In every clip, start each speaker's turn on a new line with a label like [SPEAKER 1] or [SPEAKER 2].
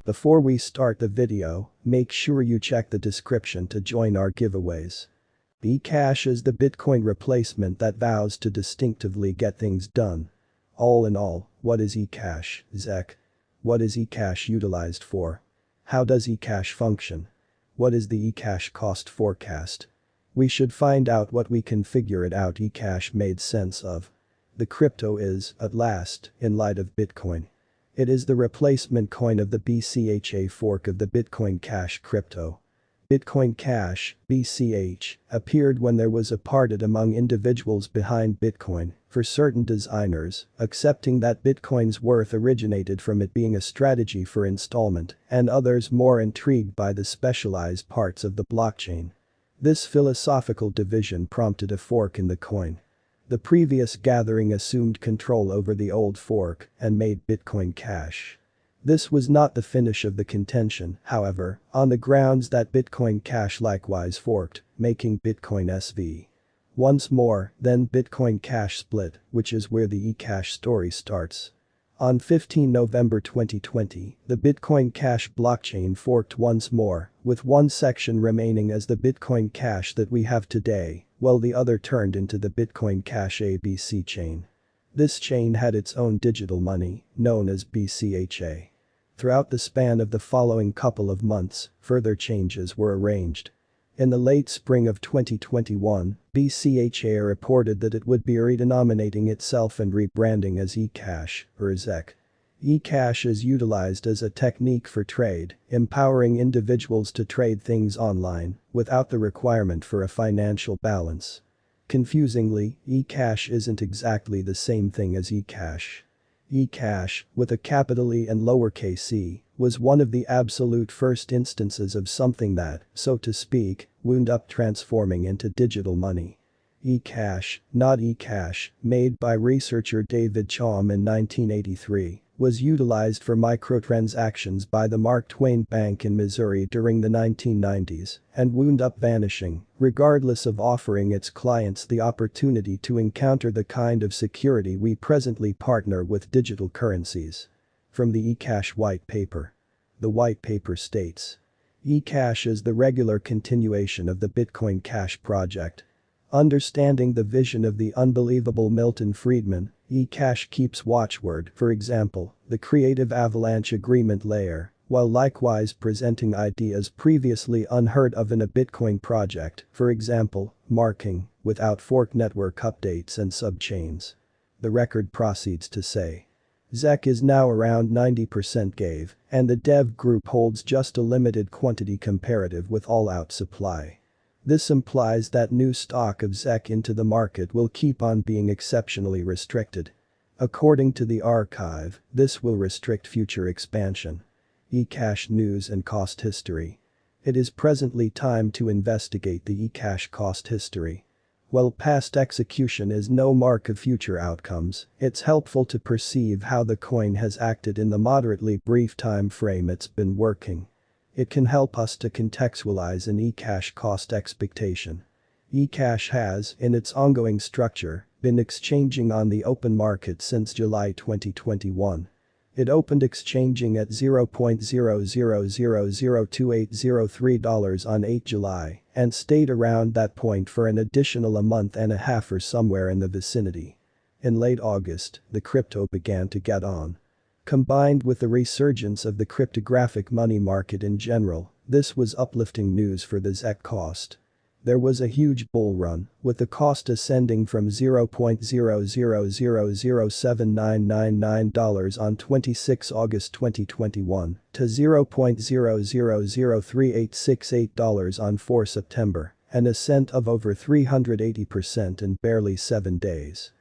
[SPEAKER 1] Before we start the video, make sure you check the description to join our giveaways. ECASH is the Bitcoin replacement that vows to distinctively get things done. All in all, what is ECASH XEC? What is ECASH utilized for? How does ECASH function? What is the ECASH cost forecast? We should find out what we can figure it out. ECASH made sense of. The crypto is, at last, in light of Bitcoin. It is the replacement coin of the BCH fork of the Bitcoin Cash crypto. Bitcoin Cash, BCH, appeared when there was a parted among individuals behind Bitcoin, for certain designers, accepting that Bitcoin's worth originated from it being a strategy for installment, and others more intrigued by the specialized parts of the blockchain. This philosophical division prompted a fork in the coin. The previous gathering assumed control over the old fork and made Bitcoin Cash. This was not the finish of the contention, however, on the grounds that Bitcoin Cash likewise forked, making Bitcoin SV. Once more, then Bitcoin Cash split, which is where the ECASH story starts. On 15 November 2020, the Bitcoin Cash blockchain forked once more, with one section remaining as the Bitcoin Cash that we have today, while the other turned into the Bitcoin Cash ABC chain. This chain had its own digital money, known as BCHA. Throughout the span of the following couple of months, further changes were arranged. In the late spring of 2021, BCHA reported that it would be redenominating itself and rebranding as ECASH, or XEC. ECASH is utilized as a technique for trade, empowering individuals to trade things online, without the requirement for a financial balance. Confusingly, ECASH isn't exactly the same thing as ECASH. ECASH, with a capital E and lowercase e, was one of the absolute first instances of something that, so to speak, wound up transforming into digital money. ECASH, not ECASH, made by researcher David Chaum in 1983, was utilized for microtransactions by the Mark Twain Bank in Missouri during the 1990s and wound up vanishing, regardless of offering its clients the opportunity to encounter the kind of security we presently partner with digital currencies. From the ECASH white paper. The white paper states, ECASH is the regular continuation of the Bitcoin Cash project. Understanding the vision of the unbelievable Milton Friedman, ECASH keeps watchword, for example, the creative avalanche agreement layer, while likewise presenting ideas previously unheard of in a Bitcoin project, for example, marking, without fork network updates and subchains. The record proceeds to say. XEC is now around 90% gave, and the dev group holds just a limited quantity comparative with all-out supply. This implies that new stock of XEC into the market will keep on being exceptionally restricted. According to the archive, this will restrict future expansion. ECASH news and cost history. It is presently time to investigate the ECASH cost history. While past execution is no mark of future outcomes, it's helpful to perceive how the coin has acted in the moderately brief time frame it's been working. It can help us to contextualize an ECASH cost expectation. ECASH has, in its ongoing structure, been exchanging on the open market since July 2021. It opened exchanging at $0.00002803 on 8 July and stayed around that point for an additional a month and a half or somewhere in the vicinity. In late August, the crypto began to get on. Combined with the resurgence of the cryptographic money market in general, this was uplifting news for the XEC cost. There was a huge bull run, with the cost ascending from $0.000799 on 26 August 2021 to $0.00038868 on 4 September, an ascent of over 380% in barely 7 days.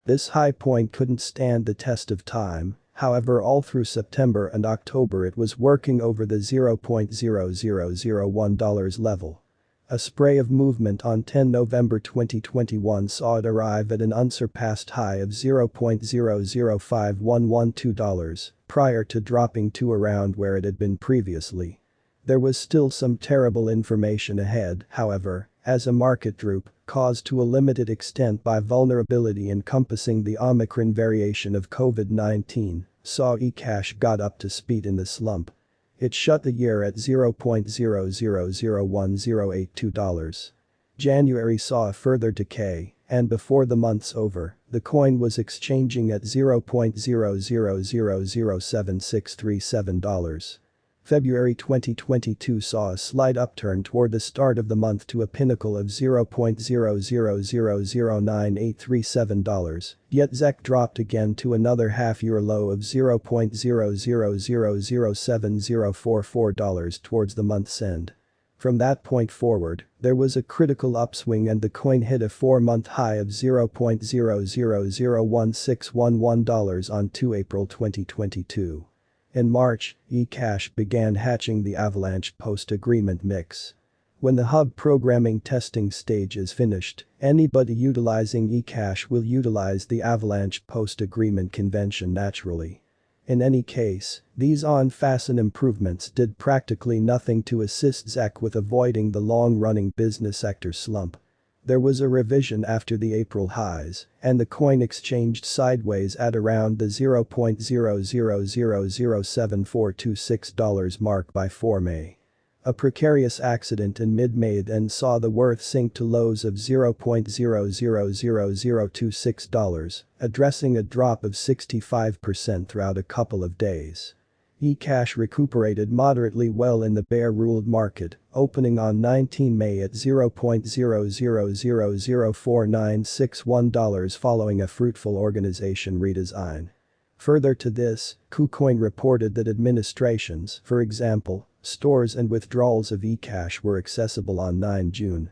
[SPEAKER 1] This high point couldn't stand the test of time. However, all through September and October it was working over the $0.0001 level. A spray of movement on 10 November 2021 saw it arrive at an unsurpassed high of $0.005112, prior to dropping to around where it had been previously. There was still some terrible information ahead, however, as a market droop, caused to a limited extent by vulnerability encompassing the Omicron variation of COVID-19, saw ECASH got up to speed in the slump. It shut the year at $0.0001082. January saw a further decay, and before the month's over, the coin was exchanging at $0.0007637. February 2022 saw a slight upturn toward the start of the month to a pinnacle of $0.0000987, yet XEC dropped again to another half-year low of $0.0000744 towards the month's end. From that point forward, there was a critical upswing and the coin hit a 4-month high of $0.0001611 on 2 April 2022. In March, ECASH began hatching the Avalanche post-agreement mix. When the hub programming testing stage is finished, anybody utilizing ECASH will utilize the Avalanche post-agreement convention naturally. In any case, these on-fasten improvements did practically nothing to assist XEC with avoiding the long-running business sector slump. There was a revision after the April highs, and the coin exchanged sideways at around the $0.0007426 mark by 4 May. A precarious accident in mid-May then saw the worth sink to lows of $0.0000026, addressing a drop of 65% throughout a couple of days. ECASH recuperated moderately well in the bear-ruled market, opening on 19 May at $0.0004961 following a fruitful organization redesign. Further to this, KuCoin reported that administrations, for example, stores and withdrawals of ECASH were accessible on 9 June.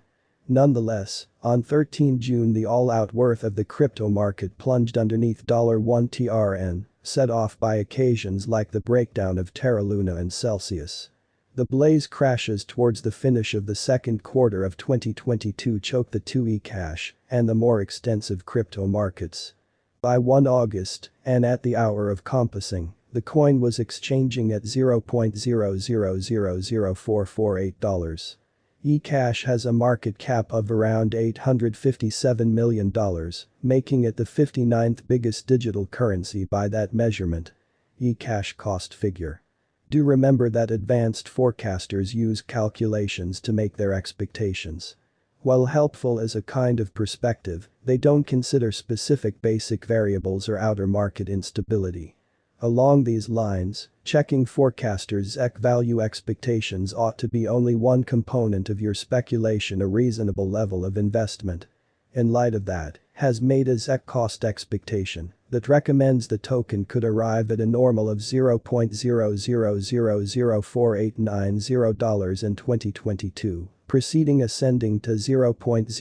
[SPEAKER 1] Nonetheless, on 13 June the all-out worth of the crypto market plunged underneath $1 TRN, set off by occasions like the breakdown of Terra Luna and Celsius. The blaze crashes towards the finish of the second quarter of 2022 choked the 2 ECASH and the more extensive crypto markets. By 1 August, and at the hour of compassing, the coin was exchanging at $0.0000448. ECASH has a market cap of around $857 million, making it the 59th biggest digital currency by that measurement. ECASH cost figure. Do remember that advanced forecasters use calculations to make their expectations. While helpful as a kind of perspective, they don't consider specific basic variables or outer market instability. Along these lines, checking forecasters' XEC value expectations ought to be only one component of your speculation, a reasonable level of investment. In light of that, has made a XEC cost expectation that recommends the token could arrive at a normal of $0.0004890 in 2022, preceding ascending to $0.000